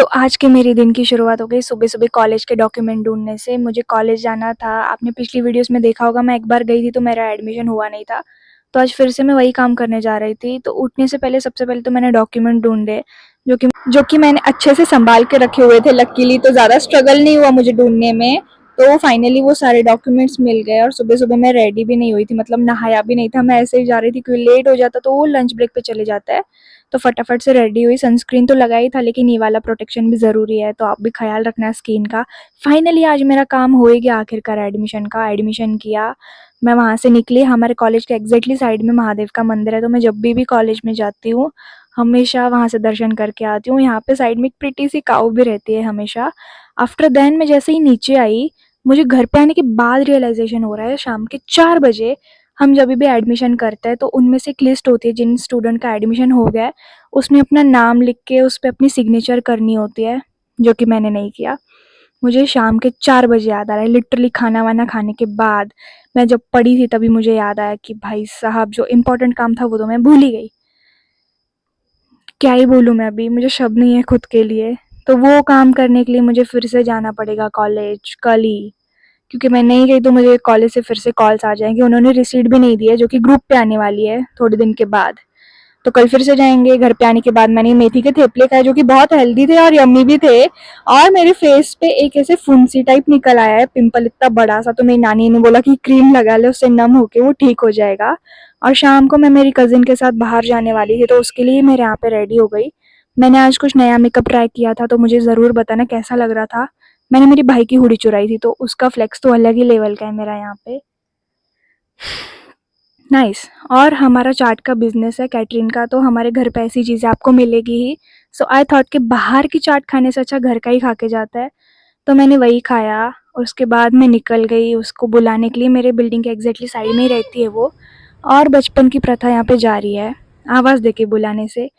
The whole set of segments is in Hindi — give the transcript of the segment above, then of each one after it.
तो आज के मेरे दिन की शुरुआत हो गई सुबह-सुबह कॉलेज के डॉक्यूमेंट ढूँढने से। मुझे कॉलेज जाना था, आपने पिछली वीडियोज़ में देखा होगा मैं एक बार गई थी तो मेरा एडमिशन हुआ नहीं था। तो आज फिर से मैं वही काम करने जा रही थी। तो उठने से पहले सबसे पहले तो मैंने डॉक्यूमेंट ढूँढे, जो कि मैंने अच्छे से सँभाल के रखे हुए थे लकीली, तो ज़्यादा स्ट्रगल नहीं हुआ मुझे ढूँढने में। तो फाइनली वो सारे डॉक्यूमेंट्स मिल गए और सुबह-सुबह मैं रेडी भी नहीं हुई थी, मतलब नहाया भी नहीं था, मैं ऐसे ही जा रही थी क्योंकि लेट हो जाता तो वो लंच ब्रेक पे चले जाता है। तो फटाफट से रेडी हुई, सनस्क्रीन तो लगा ही था लेकिन ये वाला प्रोटेक्शन भी ज़रूरी है, तो आप भी ख्याल रखना स्किन का। फाइनली आज मेरा काम हो ही गया आखिरकार एडमिशन का, एडमिशन किया। मैं वहाँ से निकली, हमारे कॉलेज के एग्जैक्टली साइड में महादेव का मंदिर है, तो मैं जब भी कॉलेज में जाती हूँ हमेशा वहाँ से दर्शन करके आती हूँ। यहाँ पे साइड में एक प्रिटी सी काऊ भी रहती है हमेशा। आफ्टर देन मैं जैसे ही नीचे आई, मुझे घर पे आने के बाद रियलाइजेशन हो रहा है शाम के 4 बजे हम जब भी एडमिशन करते हैं तो उनमें से एक लिस्ट होती है जिन स्टूडेंट का एडमिशन हो गया है, उसमें अपना नाम लिख के उस पे अपनी सिग्नेचर करनी होती है, जो कि मैंने नहीं किया। मुझे शाम के 4 बजे याद आ रहा है, लिटरली खाना-वाना खाने के बाद। मैं जब पढ़ी थी तभी मुझे याद आया कि भाई साहब जो इम्पोर्टेंट काम था वो तो मैं भूल ही गई। क्या ही बोलूँ मैं अभी, मुझे शब्द नहीं है खुद के लिए। तो वो काम करने के लिए मुझे फिर से जाना पड़ेगा कॉलेज कल ही, क्योंकि मैं नहीं गई तो मुझे कॉलेज से फिर से कॉल्स आ जाएँगी। उन्होंने रिसीट भी नहीं दी है जो कि ग्रुप पे आने वाली है थोड़े दिन के बाद। तो कल फिर से जाएँगे। घर पे आने के बाद मैंने मेथी के थेपले खाए जो कि बहुत हेल्दी थे और यम्मी भी थे, और मेरे फेस पे एक ऐसे फुंसी टाइप निकल आया है, पिंपल इतना बड़ा सा, तो मेरी नानी ने बोला कि क्रीम लगा ले, उससे नम होके वो ठीक हो जाएगा। और शाम को मैं मेरी कज़िन के साथ बाहर जाने वाली थी तो उसके लिए मैं यहाँ पे रेडी हो गई। मैंने आज कुछ नया मेकअप ट्राई किया था तो मुझे ज़रूर बताना कैसा लग रहा था। मैंने मेरी भाई की हुडी चुराई थी तो उसका फ्लेक्स तो अलग ही लेवल का है मेरा यहाँ पे। नाइस। और हमारा चाट का बिजनेस है कैटरिंग का, तो हमारे घर पे ऐसी चीज़ें आपको मिलेगी ही। सो आई थॉट कि बाहर की चाट खाने से अच्छा घर का ही खा के जाता है। तो मैंने वही खाया और उसके बाद मैं निकल गई उसको बुलाने के लिए। मेरे बिल्डिंग के एग्जैक्टली साइड में ही रहती है वो, और बचपन की प्रथा यहाँ पे जारी है आवाज़ देके बुलाने से।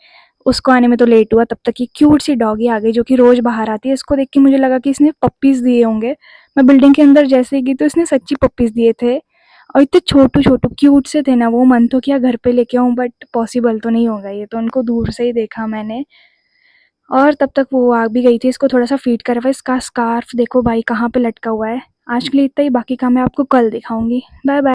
उसको आने में तो लेट हुआ, तब तक ये क्यूट सी डॉगी आ गई जो कि रोज़ बाहर आती है। इसको देख के मुझे लगा कि इसने पप्पीज़ दिए होंगे। मैं बिल्डिंग के अंदर जैसे ही गई तो इसने सच्ची पप्पीज़ दिए थे, और इतने छोटू-छोटू क्यूट से थे ना वो, मन तो किया घर पे लेके आऊँ बट पॉसिबल तो नहीं होगा ये, तो उनको दूर से ही देखा मैंने। और तब तक वो आ भी गई थी, इसको थोड़ा-सा फ़ीड करवाया। इसका स्कार्फ़ देखो भाई कहाँ पे लटका हुआ है। आज के लिए इतना ही, बाकी का मैं आपको कल दिखाऊँगी। Bye bye.